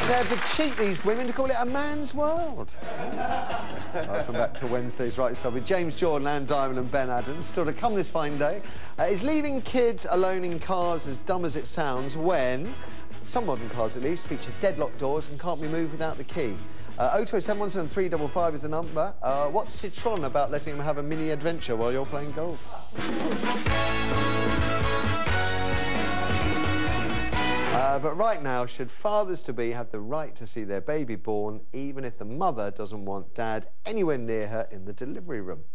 They have to cheat these women to call it a man's world. Welcome back to Wednesday's Right Stuff with James Jordan, Anne Diamond and Ben Adams. Still to come this fine day. Is leaving kids alone in cars as dumb as it sounds when some modern cars, at least, feature deadlock doors and can't be moved without the key? 027173555 is the number. What's Citroën about letting them have a mini adventure while you're playing golf? But right now, should fathers-to-be have the right to see their baby born, even if the mother doesn't want dad anywhere near her in the delivery room?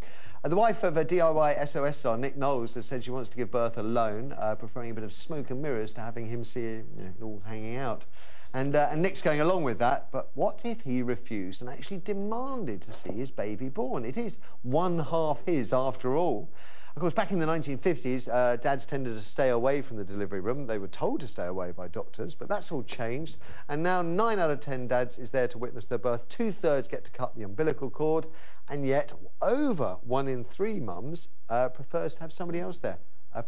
The wife of a DIY SOS star, Nick Knowles, has said she wants to give birth alone, preferring a bit of smoke and mirrors to having him see it all hanging out. And Nick's going along with that, but what if he refused and actually demanded to see his baby born? It is one half his, after all. Of course, back in the 1950s, dads tended to stay away from the delivery room. They were told to stay away by doctors, but that's all changed. And now 9 out of 10 dads is there to witness their birth. 2/3 get to cut the umbilical cord, and yet over 1 in 3 mums prefers to have somebody else there,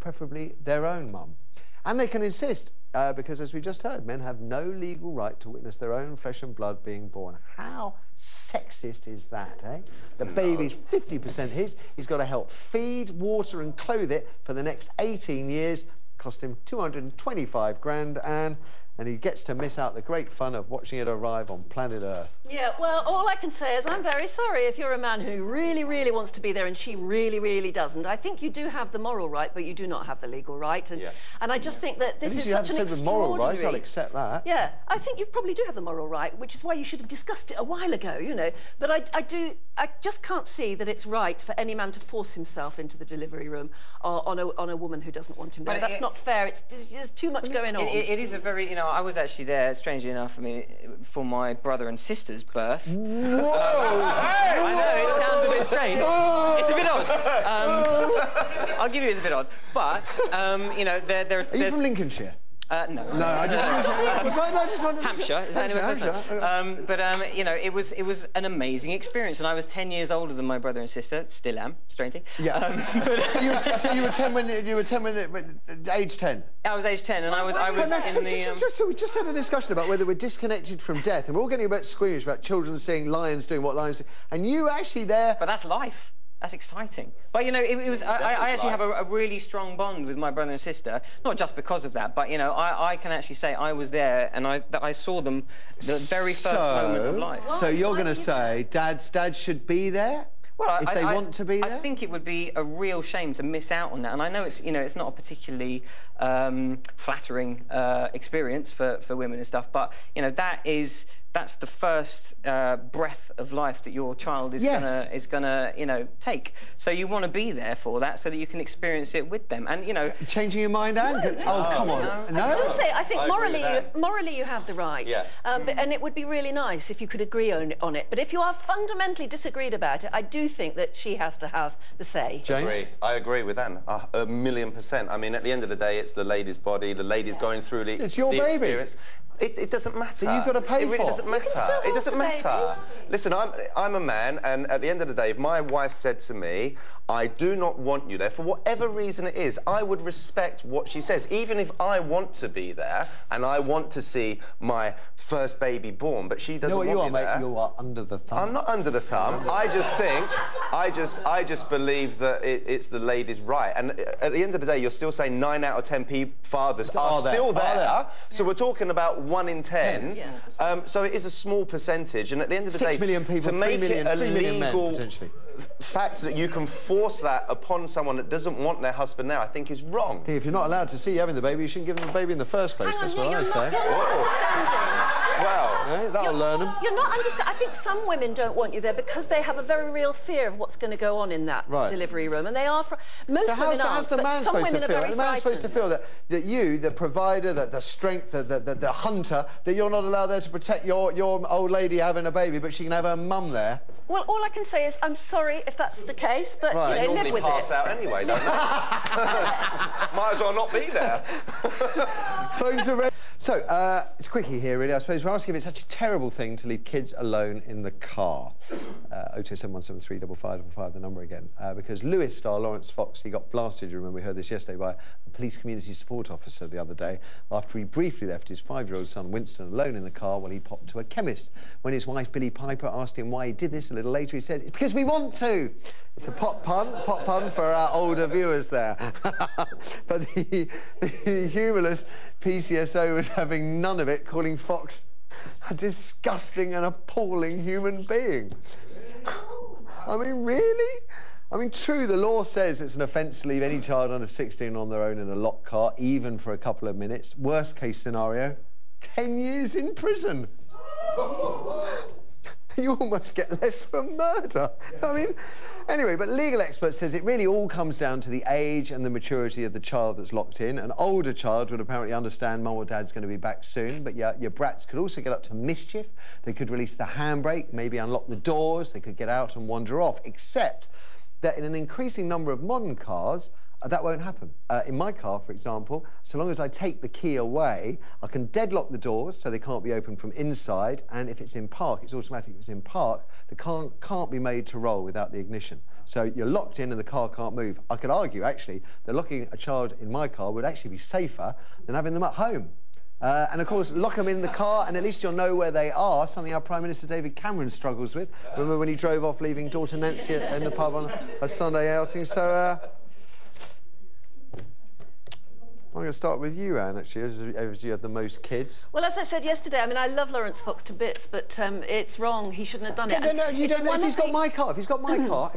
preferably their own mum. And they can insist, because, as we just heard, men have no legal right to witness their own flesh and blood being born. How sexist is that, eh? The baby's 50% his. He's got to help feed, water and clothe it for the next 18 years. Cost him 225 grand, and he gets to miss out the great fun of watching it arrive on planet Earth. Yeah, well, all I can say is I'm very sorry if you're a man who really, really wants to be there and she really, really doesn't. I think you do have the moral right, but you do not have the legal right. And I just think that this is such an extraordinary... moral rights, I'll accept that. Yeah, I think you probably do have the moral right, which is why you should have discussed it a while ago, you know. But I just can't see that it's right for any man to force himself into the delivery room on a woman who doesn't want him there. That's not fair. There's too much going on. It is a very, you know, I was actually there, strangely enough, I mean, for my brother and sister's birth. Whoa! I know, it sounds a bit strange. It's a bit odd. I'll give you it's a bit odd. But, you know, Are you from Lincolnshire? No. No, I just wanted to... Hampshire. Is that anywhere? But, you know, it was an amazing experience, and I was 10 years older than my brother and sister. Still am, strangely. Yeah. So you were 10 when age 10? I was age 10, and I was in the... So we just had a discussion about whether we're disconnected from death, and we're all getting a bit squeamish about children seeing lions doing what lions do, and you actually there... But that's life. That's exciting. But, you know, I actually have a really strong bond with my brother and sister, not just because of that, but, you know, I can actually say I was there and I saw them the very first moment of life. So you're going to say dads should be there? Well, if they want to be there? I think it would be a real shame to miss out on that. And I know it's, you know, it's not a particularly flattering experience for women and stuff, but, you know, that's the first breath of life that your child is gonna, you know, take. So you want to be there for that, so that you can experience it with them. And you know, changing your mind, Anne? No, oh, come on! No. I still say I think morally you have the right. Yeah. And it would be really nice if you could agree on it. But if you are fundamentally disagreed about it, I do think that she has to have the say. James? I agree with Anne 1,000,000%. I mean, at the end of the day, it's the lady's body. The lady's going through the. It's your baby. Experience. It doesn't matter. So you've got to pay for it. It really doesn't matter. It doesn't matter. Listen, I'm a man, and at the end of the day, if my wife said to me, I do not want you there, for whatever reason it is, I would respect what she says, even if I want to be there and I want to see my first baby born, but she doesn't want me there. You know what you are, mate? You are under the thumb. I'm not under the thumb. I just think, I just believe that it's the lady's right. And at the end of the day, you're still saying 9 out of 10 fathers are still there. So we're talking about 1 in 10. So it is a small percentage, and at the end of the day, 6 million people, to make it a legal fact that you can force that upon someone that doesn't want their husband there, I think is wrong. If you're not allowed to see you having the baby, you shouldn't give them the baby in the first place. That's what I say. You're not understanding. Well, that'll learn them. You're not understanding. I think some women don't want you there because they have a very real fear of what's going to go on in that delivery room, and they are. Most women aren't, but some women are very frightened. The man's supposed to feel that you, the provider, the strength, the hunter, that you're not allowed there to protect your old lady having a baby, but she can have her mum there. Well, all I can say is I'm sorry if that's the case, but you know, live with it. They pass out anyway, don't they? Might as well not be there. Phones are ready. So, it's a quickie here, really. I suppose we're asking if it's such a terrible thing to leave kids alone in the car. 027173555, the number again. Because Lewis star Lawrence Fox, he got blasted, you remember, we heard this yesterday, by a police community support officer the other day after he briefly left his 5-year-old son Winston alone in the car while he popped to a chemist. When his wife Billie Piper asked him why he did this a little later, he said, "It's because we want to." It's a pop pun for our older viewers there. But the humourless PCSO was having none of it, calling Fox a disgusting and appalling human being. I mean, really? I mean, true, the law says it's an offence to leave any child under 16 on their own in a locked car, even for a couple of minutes. Worst case scenario, 10 years in prison. You almost get less for murder. I mean, anyway, but legal experts says it really all comes down to the age and the maturity of the child that's locked in. An older child would apparently understand mum or dad's going to be back soon, but yeah, your brats could also get up to mischief. They could release the handbrake, maybe unlock the doors, they could get out and wander off, except that in an increasing number of modern cars, that won't happen. In my car, for example, so long as I take the key away, I can deadlock the doors so they can't be opened from inside, and if it's in park, it's automatic. If it's in park, the car can't be made to roll without the ignition. So you're locked in and the car can't move. I could argue, actually, that locking a child in my car would actually be safer than having them at home. And of course, lock them in the car and at least you'll know where they are, something our Prime Minister David Cameron struggles with. Remember when he drove off leaving daughter Nancy in the pub on a Sunday outing? So, I'm going to start with you, Anne, actually, as you have the most kids. Well, as I said yesterday, I mean, I love Lawrence Fox to bits, but it's wrong. He shouldn't have done it. No, you don't know. If he's got my car, if he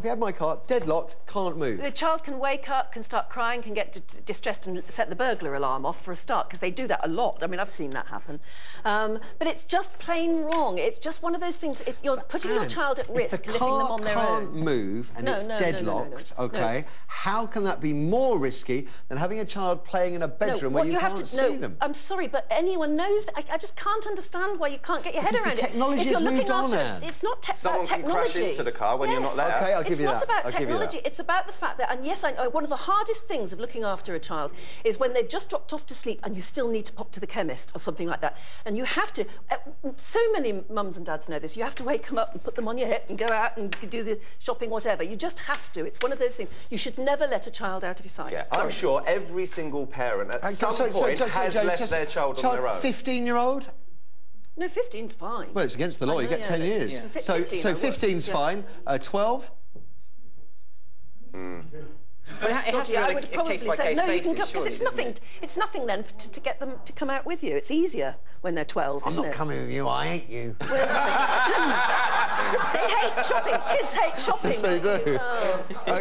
had my car, deadlocked, can't move. The child can wake up, can start crying, can get distressed and set the burglar alarm off for a start, because they do that a lot. I mean, I've seen that happen. But it's just plain wrong. It's just one of those things. You're putting your child at risk, lifting them on their own. If the car can't move and it's deadlocked, OK, how can that be more risky than having a child playing in a bedroom where you can't see them? I'm sorry, but anyone knows that. I just can't understand why you can't get your head around it. Technology has moved on, Anne. It's not about technology. Someone can crash into the car when you're not there. OK, I'll give you that. It's not about technology. It's about the fact that, and yes, I know, one of the hardest things of looking after a child is when they've just dropped off to sleep and you still need to pop to the chemist or something like that. And you have to, so many mums and dads know this, you have to wake them up and put them on your hip and go out and do the shopping, whatever. You just have to. It's one of those things. You should never let a child out of your sight. Yeah, I'm sure every single parent at some point has left their child on their own. 15-year-old? No, 15's fine. Well, it's against the law. You get 10 years. Yeah. So 15's fine. 12? But it has to be on a case-by-case basis, because it's nothing then to get them to come out with you. It's easier when they're 12, I'm not coming with you, I hate you. They hate shopping. Kids hate shopping. Yes, they do.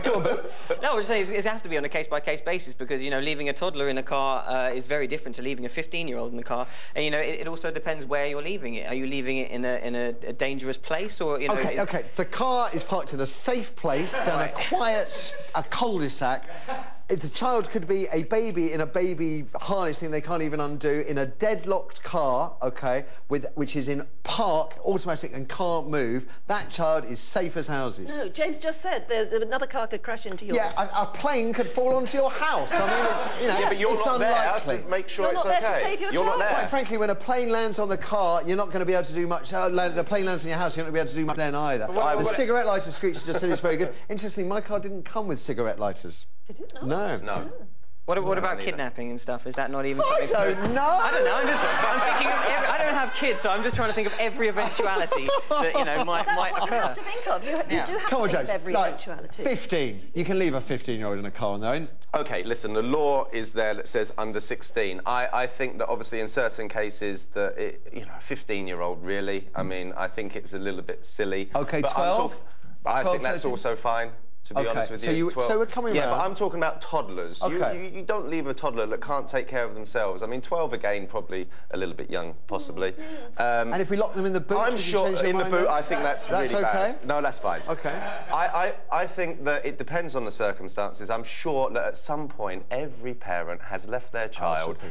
Come on, Bill. No, I was saying it has to be on a case-by-case basis because, you know, leaving a toddler in a car is very different to leaving a 15-year-old in the car. And, you know, it also depends where you're leaving it. Are you leaving it in a dangerous place or, you know... OK. The car is parked in a safe place down a quiet cul-de-sac. The child could be a baby in a baby harness thing they can't even undo, in a deadlocked car, OK, which is in park, automatic and can't move. That child is safe as houses. No, James just said another car could crash into yours. Yeah, a plane could fall onto your house. I mean, it's, you know, yeah, but you're it's not unlikely. there to make sure it's okay. You're not there to save your you're child. Not there. Quite frankly, when a plane lands on the car, you're not going to be able to do much. The plane lands in your house, you're not going to be able to do much then either. The cigarette lighter screecher just said it's very good. Interestingly, my car didn't come with cigarette lighters. Did it not? No. What about kidnapping and stuff? Is that not even something? I don't know. I don't know. I'm thinking of I don't have kids, so I'm just trying to think of every eventuality that, you know, might occur. That's what you have to think of. You do have to think of every eventuality. 15. You can leave a 15-year-old in a car on their own. OK, listen, the law is there that says under 16. I think that obviously in certain cases that, you know, a 15-year-old really, I mean, I think it's a little bit silly. OK, but 12? I think that's also fine. To be honest with you. So we're coming around. Yeah, but I'm talking about toddlers. Okay. You don't leave a toddler that can't take care of themselves. I mean, 12 again, probably a little bit young, possibly. And if we lock them in the boot, I'm sure in the boot, I think that's really okay? bad. No, that's fine. OK. I think that it depends on the circumstances. I'm sure that at some point, every parent has left their child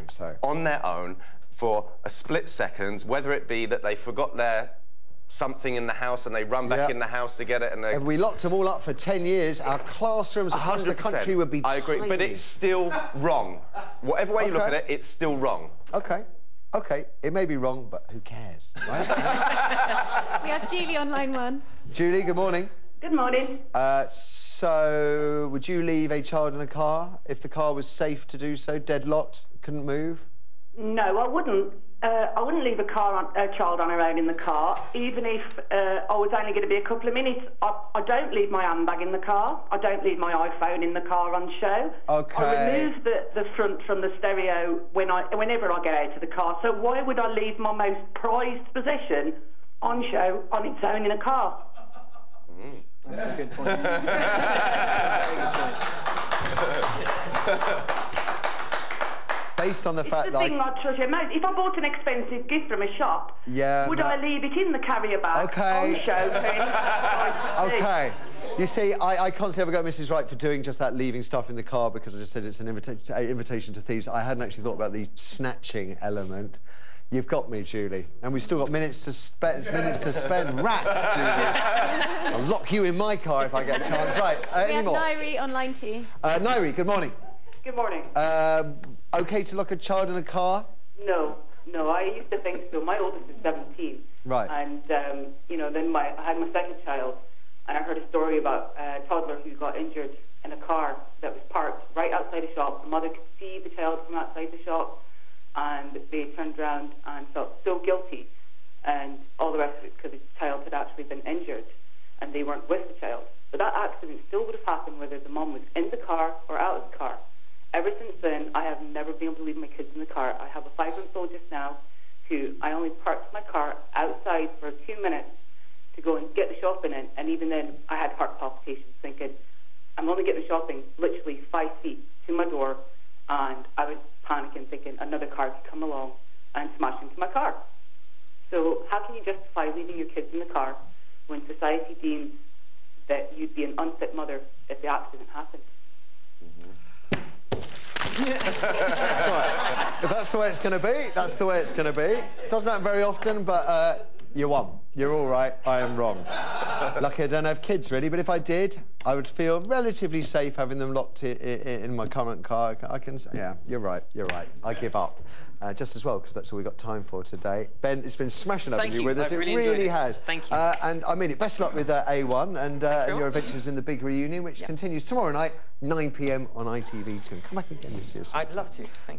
on their own for a split second, whether it be that they forgot their something in the house and they run back in the house to get it. And if we locked them all up for 10 years, our classrooms across the country would be tiny. I agree, but it's still wrong. Whatever way you look at it, it's still wrong. OK. OK, it may be wrong, but who cares, right? We have Julie on line 1. Julie, good morning. Good morning. So, would you leave a child in a car if the car was safe to do so, deadlocked, couldn't move? No, I wouldn't. I wouldn't leave a child on her own in the car, even if I was only going to be a couple of minutes. I don't leave my handbag in the car. I don't leave my iPhone in the car on show. Okay. I remove the front from the stereo whenever I get out of the car. So why would I leave my most prized possession on show on its own in a car? That's a good point. Based on the fact that if I bought an expensive gift from a shop, would I leave it in the carrier bag on show? Okay. You see, I constantly have a go at Mrs. Wright for doing just that, leaving stuff in the car, because I just said it's an invitation to thieves. I hadn't actually thought about the snatching element. You've got me, Julie. And we've still got minutes to spend. Rats, Julie. I'll lock you in my car if I get a chance. Right, we have Nairi on line 2. Nairi, good morning. Good morning. OK to lock a child in a car? No, I used to think so. My oldest is 17. Right. And, you know, then I had my second child, and I heard a story about a toddler who got injured in a car that was parked right outside a shop. The mother could see the child from outside the shop, and they turned around and felt so guilty, and all the rest of it because the child had actually been injured, and they weren't with the child. But that accident still would have happened whether the mum was in the car or out of the car. Ever since then, I have never been able to leave my kids in the car. I have a 5-month-old just now who I only parked my car outside for 2 minutes to go and get the shopping in, and even then I had heart palpitations thinking, I'm only getting shopping literally 5 feet to my door, and I was panicking thinking another car could come along and smash into my car. So how can you justify leaving your kids in the car when society deems that you'd be an unfit mother if the accident happened? Right. If that's the way it's going to be, that's the way it's going to be. Doesn't happen very often, but you won. You're all right. I am wrong. Lucky I don't have kids, really, but if I did, I would feel relatively safe having them locked in my current car. I can say, yeah, you're right. I give up. Just as well, because that's all we've got time for today. Ben, it's been smashing up you with us. It really has. Thank you. And I mean it. Best of luck with A1 and your adventures in the big reunion, which continues tomorrow night, 9 p.m. on ITV2. Come back again this year. I'd love to. Thank you.